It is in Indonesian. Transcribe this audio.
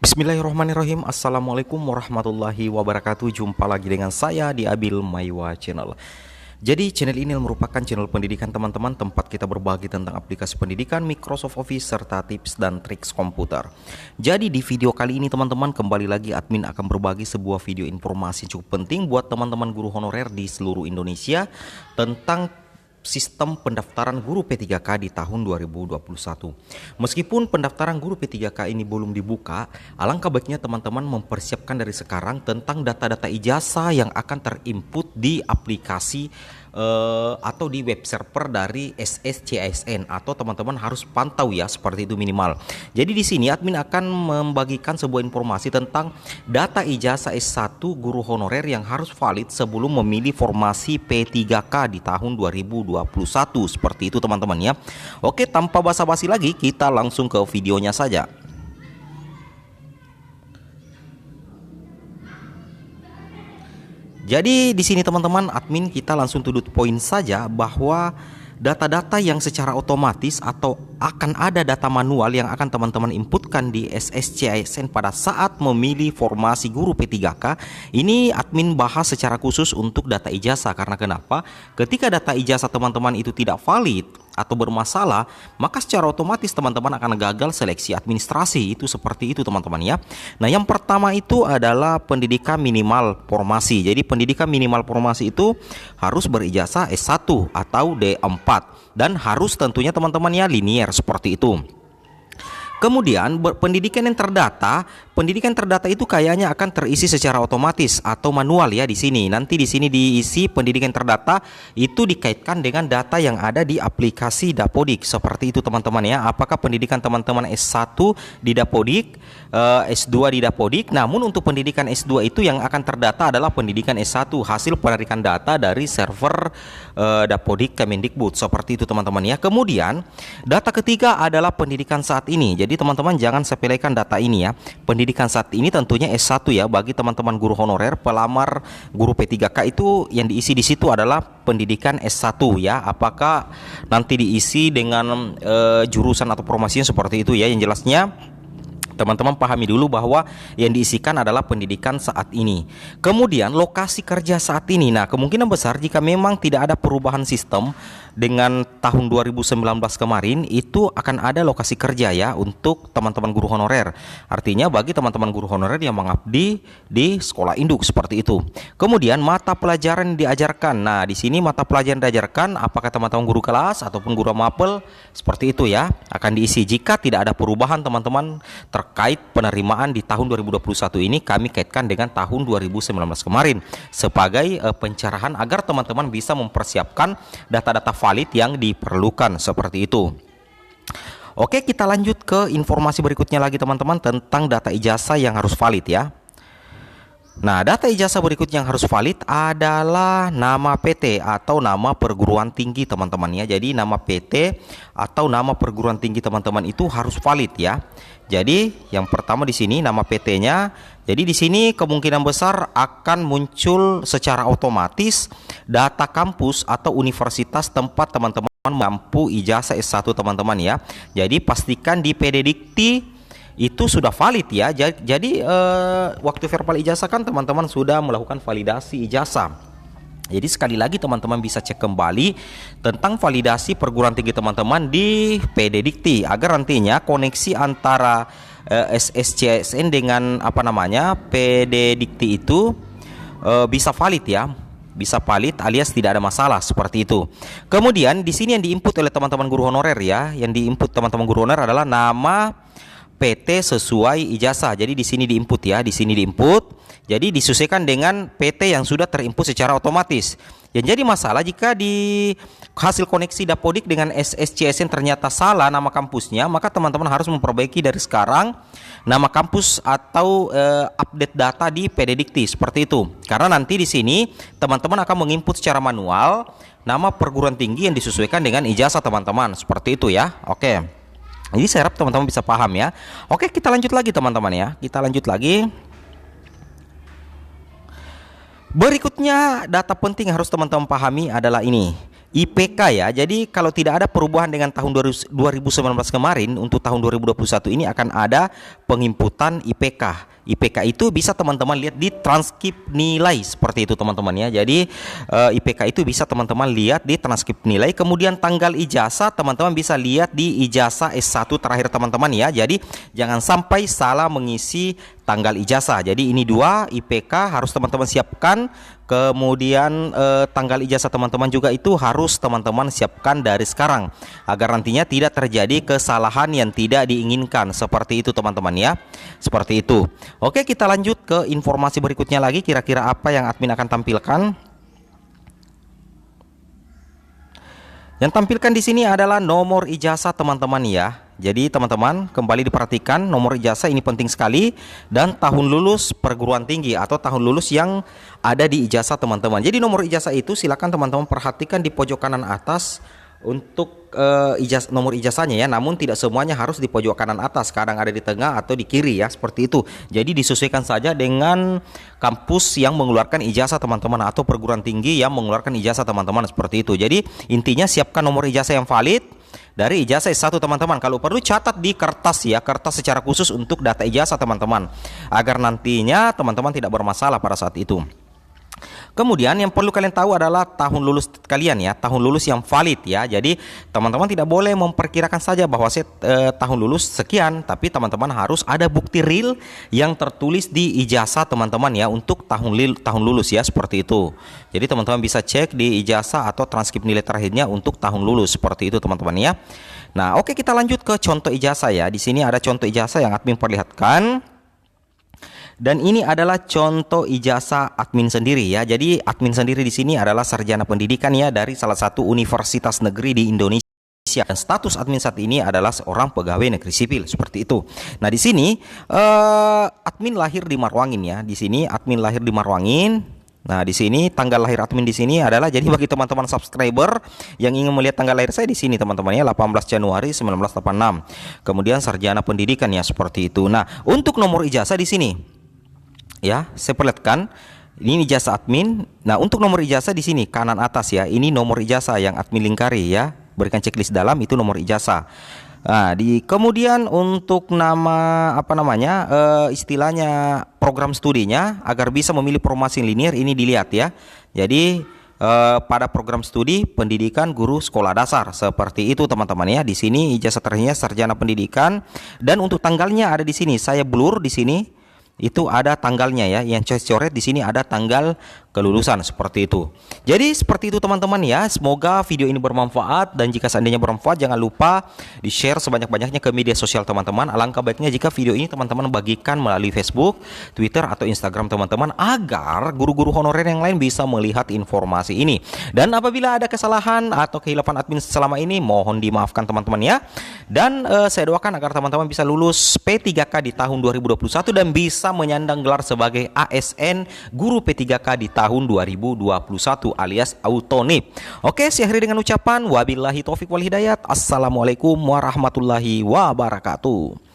Bismillahirrahmanirrahim. Assalamualaikum warahmatullahi wabarakatuh. Jumpa lagi dengan saya di Abil Maiwa Channel. Jadi channel ini merupakan channel pendidikan teman-teman, tempat kita berbagi tentang aplikasi pendidikan, Microsoft Office, serta tips dan trik komputer. Jadi di video kali ini teman-teman, kembali lagi admin akan berbagi sebuah video informasi cukup penting buat teman-teman guru honorer di seluruh Indonesia tentang sistem pendaftaran guru P3K di tahun 2021. Meskipun pendaftaran guru P3K ini belum dibuka, alangkah baiknya teman-teman mempersiapkan dari sekarang tentang data-data ijazah yang akan terinput di aplikasi atau di web server dari SSCISN, atau teman-teman harus pantau ya, seperti itu minimal. Jadi di sini admin akan membagikan sebuah informasi tentang data ijazah S1 guru honorer yang harus valid sebelum memilih formasi P3K di tahun 2021, seperti itu teman-teman ya. Oke, tanpa basa-basi lagi kita langsung ke videonya saja. Jadi di sini teman-teman, admin kita langsung to the point saja, bahwa data-data yang secara otomatis atau akan ada data manual yang akan teman-teman inputkan di SSCISN pada saat memilih formasi guru P3K. Ini admin bahas secara khusus untuk data ijazah. Karena kenapa? Ketika data ijazah teman-teman itu tidak valid atau bermasalah, maka secara otomatis teman-teman akan gagal seleksi administrasi. Itu seperti itu teman-teman ya. Nah, yang pertama itu adalah pendidikan minimal formasi. Jadi pendidikan minimal formasi itu harus berijazah S1 atau D4, dan harus tentunya teman-teman ya linier, seperti itu. Kemudian pendidikan terdata itu kayaknya akan terisi secara otomatis atau manual ya di sini. Nanti di sini diisi pendidikan terdata itu dikaitkan dengan data yang ada di aplikasi Dapodik, seperti itu teman-teman ya. Apakah pendidikan teman-teman S1 di Dapodik, S2 di Dapodik. Namun untuk pendidikan S2 itu yang akan terdata adalah pendidikan S1, hasil penarikan data dari server Dapodik Kemendikbud, seperti itu teman-teman ya. Kemudian data ketiga adalah pendidikan saat ini. Jadi teman-teman jangan sepelekan data ini ya. Pendidikan saat ini tentunya S1 ya, bagi teman-teman guru honorer pelamar guru P3K itu yang diisi di situ adalah pendidikan S1 ya. Apakah nanti diisi dengan jurusan atau promosinya, seperti itu ya. Yang jelasnya teman-teman pahami dulu bahwa yang diisikan adalah pendidikan saat ini. Kemudian lokasi kerja saat ini. Nah, kemungkinan besar jika memang tidak ada perubahan sistem dengan tahun 2019 kemarin, itu akan ada lokasi kerja ya untuk teman-teman guru honorer. Artinya bagi teman-teman guru honorer yang mengabdi di sekolah induk, seperti itu. Kemudian mata pelajaran yang diajarkan. Nah, di sini mata pelajaran diajarkan apakah teman-teman guru kelas ataupun guru mapel, seperti itu ya, akan diisi. Jika tidak ada perubahan teman-teman terkait penerimaan di tahun 2021 ini, kami kaitkan dengan tahun 2019 kemarin sebagai pencerahan agar teman-teman bisa mempersiapkan data-data valid yang diperlukan, seperti itu. Oke, kita lanjut ke informasi berikutnya lagi teman-teman tentang data ijazah yang harus valid ya. Nah, data ijazah berikut yang harus valid adalah nama PT atau nama perguruan tinggi teman-teman ya. Jadi nama PT atau nama perguruan tinggi teman-teman itu harus valid ya. Jadi yang pertama di sini nama PT-nya. Jadi di sini kemungkinan besar akan muncul secara otomatis data kampus atau universitas tempat teman-teman mampu ijazah S1 teman-teman ya. Jadi pastikan di PD Dikti itu sudah valid ya. Jadi waktu verbal ijazah kan teman-teman sudah melakukan validasi ijazah. Jadi sekali lagi teman-teman bisa cek kembali tentang validasi perguruan tinggi teman-teman di PD Dikti, agar nantinya koneksi antara SSCISN dengan PD Dikti itu bisa valid ya. Bisa valid alias tidak ada masalah, seperti itu. Kemudian di sini yang diinput oleh teman-teman guru honorer ya, yang diinput teman-teman guru honorer adalah nama PT sesuai ijazah. Jadi di sini diinput ya, di sini diinput. Jadi disesuaikan dengan PT yang sudah terinput secara otomatis. Yang jadi masalah jika di hasil koneksi Dapodik dengan SSCISN ternyata salah nama kampusnya, maka teman-teman harus memperbaiki dari sekarang nama kampus atau update data di PD Dikti, seperti itu. Karena nanti di sini teman-teman akan menginput secara manual nama perguruan tinggi yang disesuaikan dengan ijazah teman-teman, seperti itu ya. Oke. Jadi saya harap teman-teman bisa paham ya. Oke, kita lanjut lagi teman-teman ya. Kita lanjut lagi. Berikutnya data penting yang harus teman-teman pahami adalah ini. IPK ya. Jadi kalau tidak ada perubahan dengan tahun 2019 kemarin, untuk tahun 2021 ini akan ada penginputan IPK. IPK itu bisa teman-teman lihat di transkrip nilai seperti itu teman-teman ya. Jadi IPK itu bisa teman-teman lihat di transkrip nilai. Kemudian tanggal ijazah teman-teman bisa lihat di ijazah S1 terakhir teman-teman ya. Jadi jangan sampai salah mengisi tanggal ijazah. Jadi ini dua IPK harus teman-teman siapkan. Kemudian tanggal ijazah teman-teman juga itu harus teman-teman siapkan dari sekarang, agar nantinya tidak terjadi kesalahan yang tidak diinginkan. Seperti itu teman-teman ya. Seperti itu. Oke, kita lanjut ke informasi berikutnya lagi. Kira-kira apa yang admin akan tampilkan? Yang tampilkan di sini adalah nomor ijazah teman-teman ya. Jadi teman-teman kembali diperhatikan, nomor ijazah ini penting sekali, dan tahun lulus perguruan tinggi atau tahun lulus yang ada di ijazah teman-teman. Jadi nomor ijazah itu silakan teman-teman perhatikan di pojok kanan atas untuk nomor ijazahnya ya. Namun tidak semuanya harus di pojok kanan atas, kadang ada di tengah atau di kiri ya, seperti itu. Jadi disesuaikan saja dengan kampus yang mengeluarkan ijazah teman-teman atau perguruan tinggi yang mengeluarkan ijazah teman-teman, seperti itu. Jadi intinya siapkan nomor ijazah yang valid dari ijazah S1 teman-teman. Kalau perlu catat di kertas ya, kertas secara khusus untuk data ijazah teman-teman, agar nantinya teman-teman tidak bermasalah pada saat itu. Kemudian yang perlu kalian tahu adalah tahun lulus kalian ya, tahun lulus yang valid ya. Jadi teman-teman tidak boleh memperkirakan saja bahwa saya tahun lulus sekian, tapi teman-teman harus ada bukti real yang tertulis di ijazah teman-teman ya untuk tahun lulus ya, seperti itu. Jadi teman-teman bisa cek di ijazah atau transkrip nilai terakhirnya untuk tahun lulus, seperti itu teman-teman ya. Nah, oke, kita lanjut ke contoh ijazah ya. Di sini ada contoh ijazah yang admin perlihatkan. Dan ini adalah contoh ijazah admin sendiri ya. Jadi admin sendiri di sini adalah sarjana pendidikan ya dari salah satu universitas negeri di Indonesia. Dan status admin saat ini adalah seorang pegawai negeri sipil, seperti itu. Nah, di sini admin lahir di Marwangin ya. Di sini admin lahir di Marwangin. Nah, di sini tanggal lahir admin di sini adalah, jadi bagi teman-teman subscriber yang ingin melihat tanggal lahir saya di sini teman-teman ya, 18 Januari 1986. Kemudian sarjana pendidikan ya, seperti itu. Nah, untuk nomor ijazah di sini ya, saya perlihatkan ini ijazah admin. Nah, untuk nomor ijazah di sini kanan atas ya, ini nomor ijazah yang admin lingkari ya, berikan checklist dalam, itu nomor ijazah. Nah, kemudian untuk nama istilahnya program studinya, agar bisa memilih formasi linear, ini dilihat ya. Jadi pada program studi pendidikan guru sekolah dasar, seperti itu teman-teman ya. Di sini ijazah terakhirnya sarjana pendidikan, dan untuk tanggalnya ada di sini, saya blur di sini. Itu ada tanggalnya ya, yang coret di sini ada tanggal kelulusan, seperti itu. Jadi seperti itu teman-teman ya. Semoga video ini bermanfaat, dan jika seandainya bermanfaat jangan lupa di-share sebanyak-banyaknya ke media sosial teman-teman. Alangkah baiknya jika video ini teman-teman bagikan melalui Facebook, Twitter atau Instagram teman-teman, agar guru-guru honorer yang lain bisa melihat informasi ini. Dan apabila ada kesalahan atau kehilapan admin selama ini, mohon dimaafkan teman-teman ya. Dan saya doakan agar teman-teman bisa lulus P3K di tahun 2021 dan bisa menyandang gelar sebagai ASN guru P3K di tahun 2021 alias Autonip. Oke, saya akhiri dengan ucapan wabillahi taufik wal hidayat. Assalamualaikum warahmatullahi wabarakatuh.